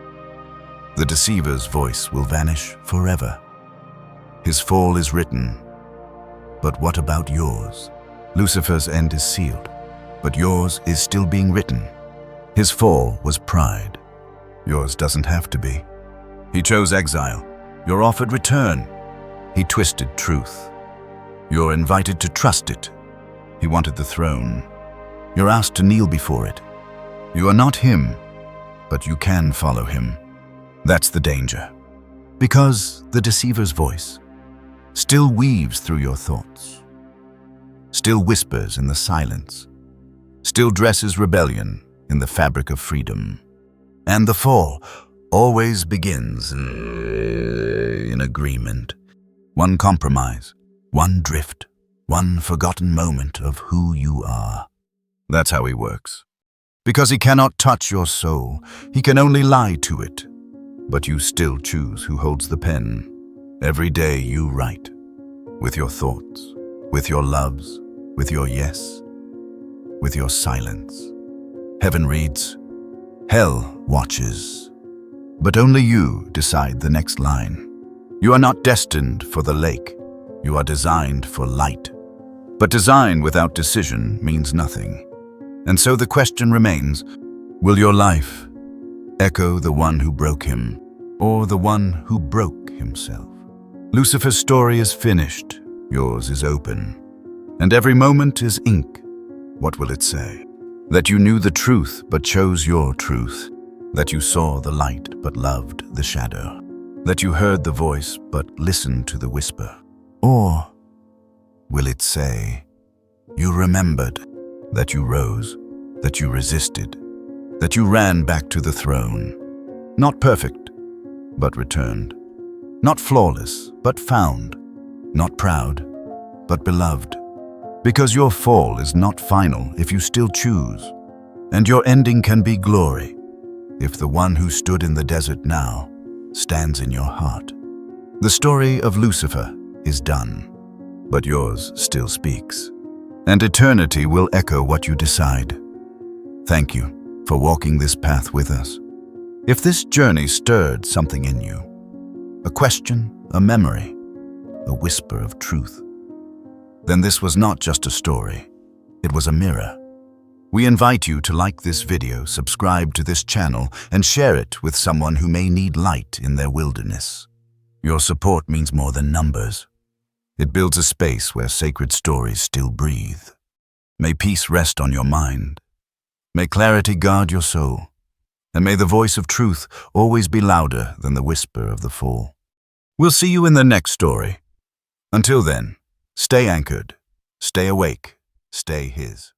the deceiver's voice will vanish forever. His fall is written. But what about yours? Lucifer's end is sealed, but yours is still being written. His fall was pride. Yours doesn't have to be. He chose exile. You're offered return. He twisted truth. You're invited to trust it. He wanted the throne. You're asked to kneel before it. You are not him, but you can follow him. That's the danger. Because the deceiver's voice still weaves through your thoughts, still whispers in the silence, still dresses rebellion in the fabric of freedom. And the fall always begins in agreement. One compromise, one drift, one forgotten moment of who you are. That's how he works. Because he cannot touch your soul, he can only lie to it. But you still choose who holds the pen. Every day you write, with your thoughts, with your loves, with your yes, with your silence. Heaven reads, hell watches. But only you decide the next line. You are not destined for the lake. You are designed for light. But design without decision means nothing. And so the question remains, will your life echo the one who broke him, or the one who broke himself? Lucifer's story is finished. Yours is open. And every moment is ink. What will it say? That you knew the truth but chose your truth. That you saw the light but loved the shadow. That you heard the voice but listened to the whisper. Or will it say, you remembered, that you rose, that you resisted, that you ran back to the throne. Not perfect, but returned. Not flawless, but found. Not proud, but beloved. Because your fall is not final if you still choose. And your ending can be glory if the one who stood in the desert now stands in your heart. The story of Lucifer is done, but yours still speaks. And eternity will echo what you decide. Thank you for walking this path with us. If this journey stirred something in you, a question, a memory, a whisper of truth, then this was not just a story, it was a mirror. We invite you to like this video, subscribe to this channel, and share it with someone who may need light in their wilderness. Your support means more than numbers. It builds a space where sacred stories still breathe. May peace rest on your mind. May clarity guard your soul. And may the voice of truth always be louder than the whisper of the fall. We'll see you in the next story. Until then, stay anchored, stay awake, stay His.